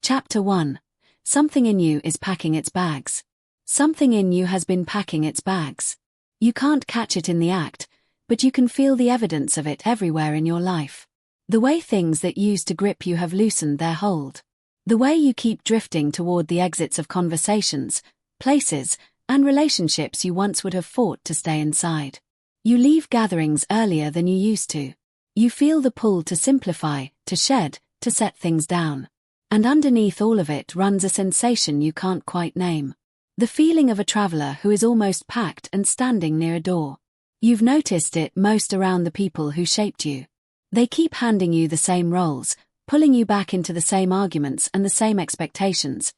Chapter 1. Something in you is packing its bags. Something in you has been packing its bags. You can't catch it in the act, but you can feel the evidence of it everywhere in your life. The way things that used to grip you have loosened their hold. The way you keep drifting toward the exits of conversations, places, and relationships you once would have fought to stay inside. You leave gatherings earlier than you used to. You feel the pull to simplify, to shed, to set things down. And underneath all of it runs a sensation you can't quite name. The feeling of a traveler who is almost packed and standing near a door. You've noticed it most around the people who shaped you. They keep handing you the same roles, pulling you back into the same arguments and the same expectations,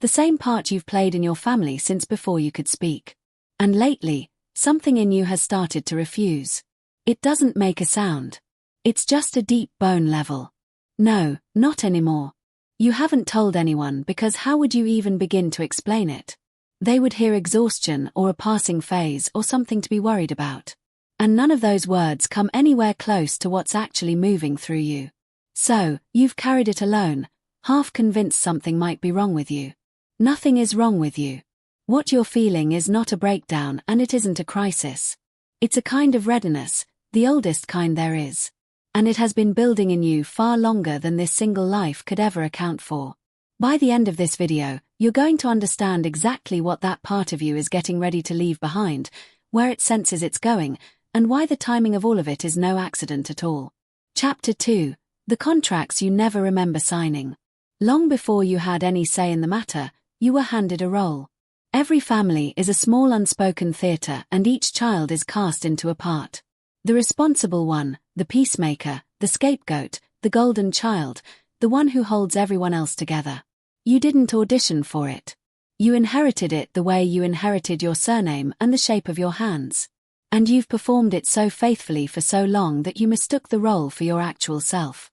the same part you've played in your family since before you could speak. And lately, something in you has started to refuse. It doesn't make a sound. It's just a deep bone level. No, not anymore. You haven't told anyone because how would you even begin to explain it? They would hear exhaustion or a passing phase or something to be worried about. And none of those words come anywhere close to what's actually moving through you. So, you've carried it alone, half convinced something might be wrong with you. Nothing is wrong with you. What you're feeling is not a breakdown and it isn't a crisis. It's a kind of readiness, the oldest kind there is. And it has been building in you far longer than this single life could ever account for. By the end of this video, you're going to understand exactly what that part of you is getting ready to leave behind, where it senses it's going, and why the timing of all of it is no accident at all. Chapter 2. The contracts you never remember signing. Long before you had any say in the matter, you were handed a role. Every family is a small unspoken theatre and each child is cast into a part. The responsible one, the peacemaker, the scapegoat, the golden child, the one who holds everyone else together. You didn't audition for it. You inherited it the way you inherited your surname and the shape of your hands. And you've performed it so faithfully for so long that you mistook the role for your actual self.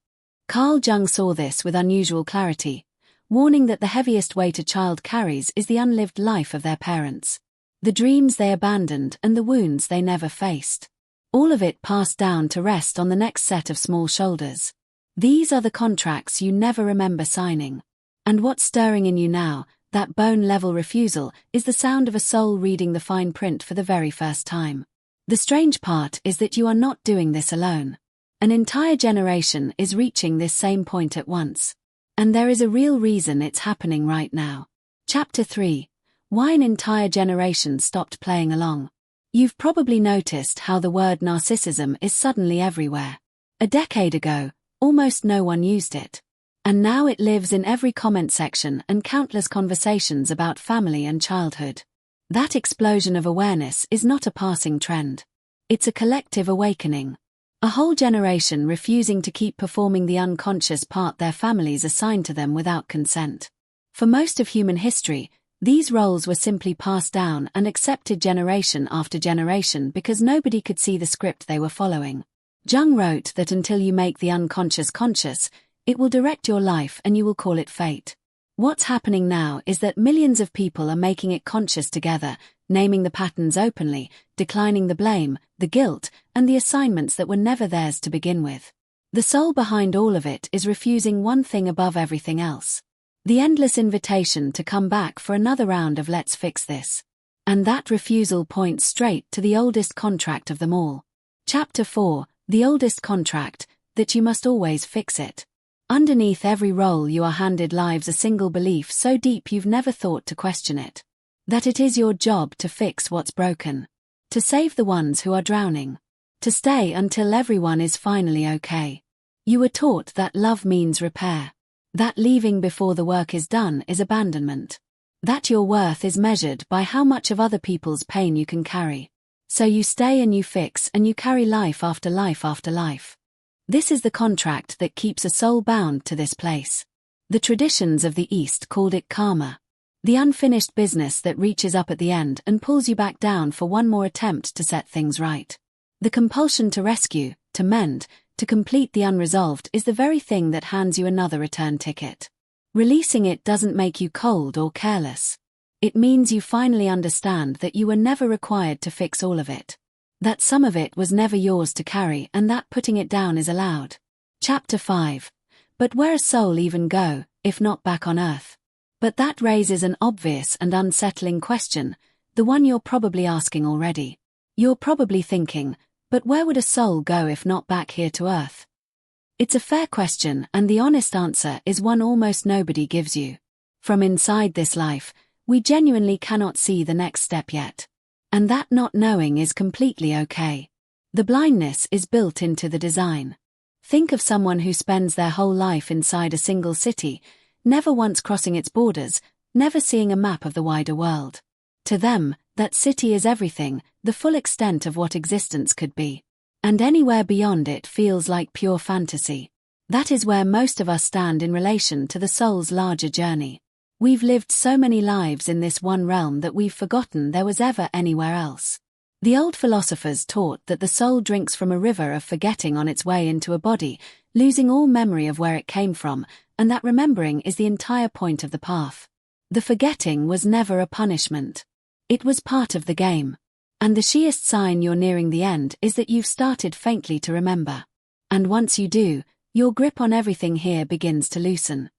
Carl Jung saw this with unusual clarity, warning that the heaviest weight a child carries is the unlived life of their parents. The dreams they abandoned and the wounds they never faced. All of it passed down to rest on the next set of small shoulders. These are the contracts you never remember signing. And what's stirring in you now, that bone-level refusal, is the sound of a soul reading the fine print for the very first time. The strange part is that you are not doing this alone. An entire generation is reaching this same point at once. And there is a real reason it's happening right now. Chapter 3. Why an entire generation stopped playing along. You've probably noticed how the word narcissism is suddenly everywhere. A decade ago, almost no one used it. And now it lives in every comment section and countless conversations about family and childhood. That explosion of awareness is not a passing trend. It's a collective awakening. A whole generation refusing to keep performing the unconscious part their families assigned to them without consent. For most of human history, these roles were simply passed down and accepted generation after generation because nobody could see the script they were following. Jung wrote that until you make the unconscious conscious, it will direct your life and you will call it fate. What's happening now is that millions of people are making it conscious together, naming the patterns openly, declining the blame, the guilt, and the assignments that were never theirs to begin with. The soul behind all of it is refusing one thing above everything else. The endless invitation to come back for another round of let's fix this. And that refusal points straight to the oldest contract of them all. Chapter 4. The oldest contract, that you must always fix it. Underneath every role you are handed lives a single belief so deep you've never thought to question it. That it is your job to fix what's broken. To save the ones who are drowning. To stay until everyone is finally okay. You were taught that love means repair. That leaving before the work is done is abandonment. That your worth is measured by how much of other people's pain you can carry. So you stay and you fix and you carry life after life after life. This is the contract that keeps a soul bound to this place. The traditions of the East called it karma. The unfinished business that reaches up at the end and pulls you back down for one more attempt to set things right. The compulsion to rescue, to mend, to complete the unresolved is the very thing that hands you another return ticket. Releasing it doesn't make you cold or careless. It means you finally understand that you were never required to fix all of it. That some of it was never yours to carry and that putting it down is allowed. Chapter 5. But where a soul even go, if not back on Earth? But that raises an obvious and unsettling question, the one you're probably asking already. You're probably thinking, but where would a soul go if not back here to Earth? It's a fair question, and the honest answer is one almost nobody gives you. From inside this life, we genuinely cannot see the next step yet. And that not knowing is completely okay. The blindness is built into the design. Think of someone who spends their whole life inside a single city, never once crossing its borders, never seeing a map of the wider world. To them, that city is everything, the full extent of what existence could be. And anywhere beyond it feels like pure fantasy. That is where most of us stand in relation to the soul's larger journey. We've lived so many lives in this one realm that we've forgotten there was ever anywhere else. The old philosophers taught that the soul drinks from a river of forgetting on its way into a body, losing all memory of where it came from, and that remembering is the entire point of the path. The forgetting was never a punishment. It was part of the game. And the sheerest sign you're nearing the end is that you've started faintly to remember. And once you do, your grip on everything here begins to loosen.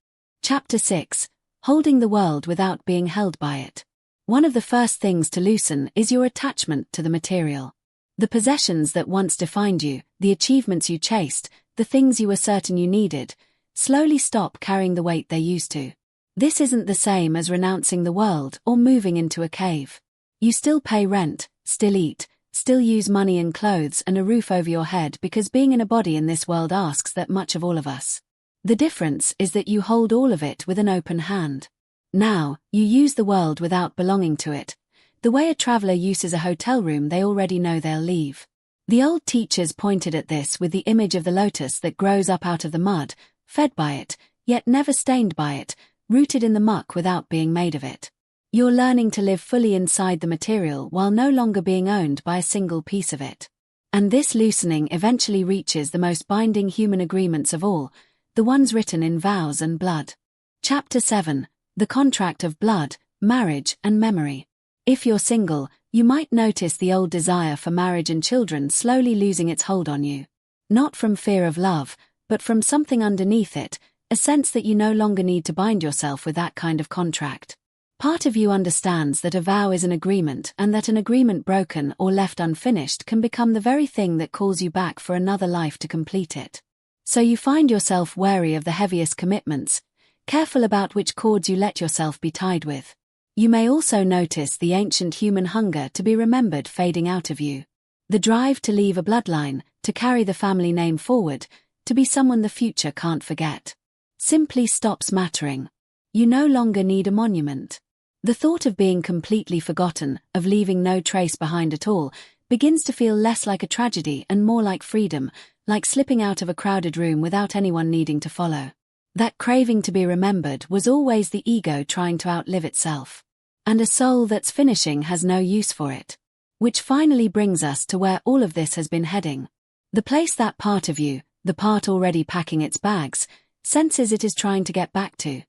Chapter 6. Holding the world without being held by it. One of the first things to loosen is your attachment to the material. The possessions that once defined you, the achievements you chased, the things you were certain you needed, slowly stop carrying the weight they used to. This isn't the same as renouncing the world or moving into a cave. You still pay rent, still eat, still use money and clothes and a roof over your head because being in a body in this world asks that much of all of us. The difference is that you hold all of it with an open hand. Now, you use the world without belonging to it, the way a traveler uses a hotel room they already know they'll leave. The old teachers pointed at this with the image of the lotus that grows up out of the mud, fed by it, yet never stained by it, rooted in the muck without being made of it. You're learning to live fully inside the material while no longer being owned by a single piece of it. And this loosening eventually reaches the most binding human agreements of all, the ones written in vows and blood. Chapter 7. The contract of blood, marriage and memory. If you're single, you might notice the old desire for marriage and children slowly losing its hold on you. Not from fear of love, but from something underneath it, a sense that you no longer need to bind yourself with that kind of contract. Part of you understands that a vow is an agreement and that an agreement broken or left unfinished can become the very thing that calls you back for another life to complete it. So you find yourself wary of the heaviest commitments, careful about which cords you let yourself be tied with. You may also notice the ancient human hunger to be remembered fading out of you. The drive to leave a bloodline, to carry the family name forward, to be someone the future can't forget, simply stops mattering. You no longer need a monument. The thought of being completely forgotten, of leaving no trace behind at all, begins to feel less like a tragedy and more like freedom, like slipping out of a crowded room without anyone needing to follow. That craving to be remembered was always the ego trying to outlive itself. And a soul that's finishing has no use for it. Which finally brings us to where all of this has been heading. The place that part of you, the part already packing its bags, senses it is trying to get back to.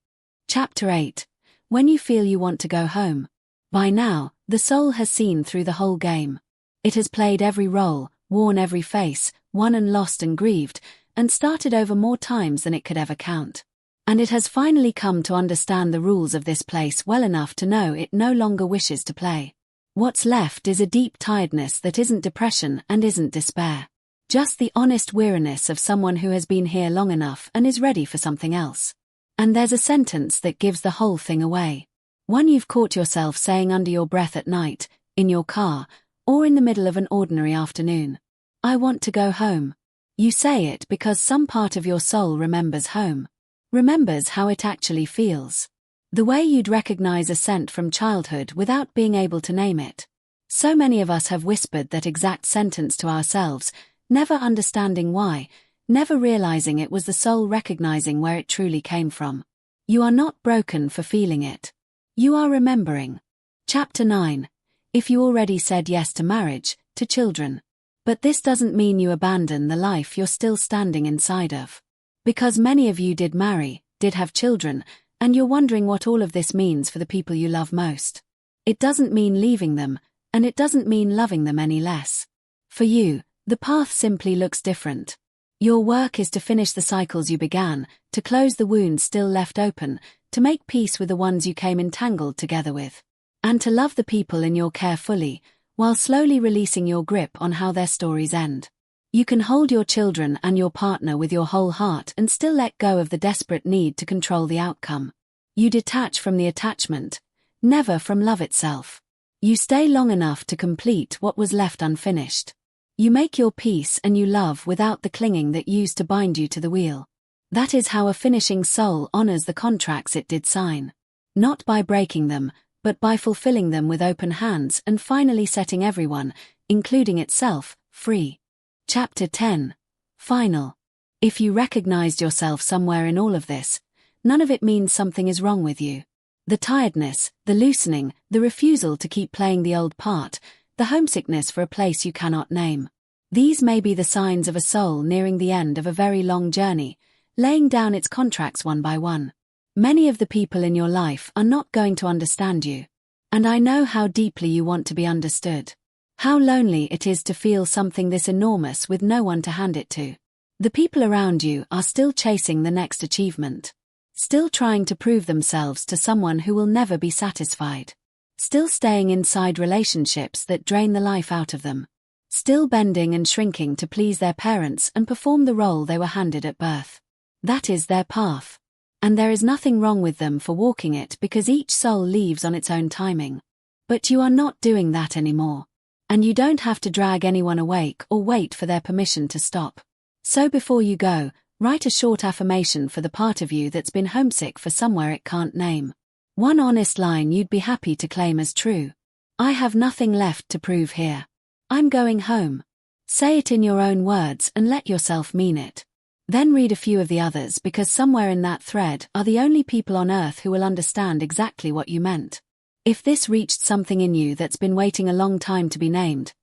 Chapter 8. When you feel you want to go home. By now, the soul has seen through the whole game. It has played every role, worn every face, won and lost and grieved, and started over more times than it could ever count. And it has finally come to understand the rules of this place well enough to know it no longer wishes to play. What's left is a deep tiredness that isn't depression and isn't despair. Just the honest weariness of someone who has been here long enough and is ready for something else. And there's a sentence that gives the whole thing away. One you've caught yourself saying under your breath at night, in your car, or in the middle of an ordinary afternoon. I want to go home. You say it because some part of your soul remembers home. Remembers how it actually feels. The way you'd recognize a scent from childhood without being able to name it. So many of us have whispered that exact sentence to ourselves, never understanding why, never realizing it was the soul recognizing where it truly came from. You are not broken for feeling it. You are remembering. Chapter 9. If you already said yes to marriage, to children. But this doesn't mean you abandon the life you're still standing inside of. Because many of you did marry, did have children, and you're wondering what all of this means for the people you love most. It doesn't mean leaving them, and it doesn't mean loving them any less. For you, the path simply looks different. Your work is to finish the cycles you began, to close the wounds still left open, to make peace with the ones you came entangled together with, and to love the people in your care fully, while slowly releasing your grip on how their stories end. You can hold your children and your partner with your whole heart and still let go of the desperate need to control the outcome. You detach from the attachment, never from love itself. You stay long enough to complete what was left unfinished. You make your peace and you love without the clinging that used to bind you to the wheel. That is how a finishing soul honors the contracts it did sign. Not by breaking them, but by fulfilling them with open hands and finally setting everyone, including itself, free. Chapter 10. Final. If you recognized yourself somewhere in all of this, none of it means something is wrong with you. The tiredness, the loosening, the refusal to keep playing the old part, the homesickness for a place you cannot name. These may be the signs of a soul nearing the end of a very long journey, laying down its contracts one by one. Many of the people in your life are not going to understand you. And I know how deeply you want to be understood. How lonely it is to feel something this enormous with no one to hand it to. The people around you are still chasing the next achievement. Still trying to prove themselves to someone who will never be satisfied. Still staying inside relationships that drain the life out of them. Still bending and shrinking to please their parents and perform the role they were handed at birth. That is their path. And there is nothing wrong with them for walking it because each soul leaves on its own timing. But you are not doing that anymore. And you don't have to drag anyone awake or wait for their permission to stop. So before you go, write a short affirmation for the part of you that's been homesick for somewhere it can't name. One honest line you'd be happy to claim as true. I have nothing left to prove here. I'm going home. Say it in your own words and let yourself mean it. Then read a few of the others because somewhere in that thread are the only people on earth who will understand exactly what you meant. If this reached something in you that's been waiting a long time to be named,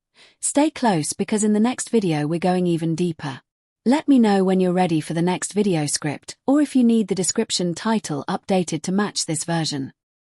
stay close because in the next video we're going even deeper. Let me know when you're ready for the next video script or if you need the description title updated to match this version.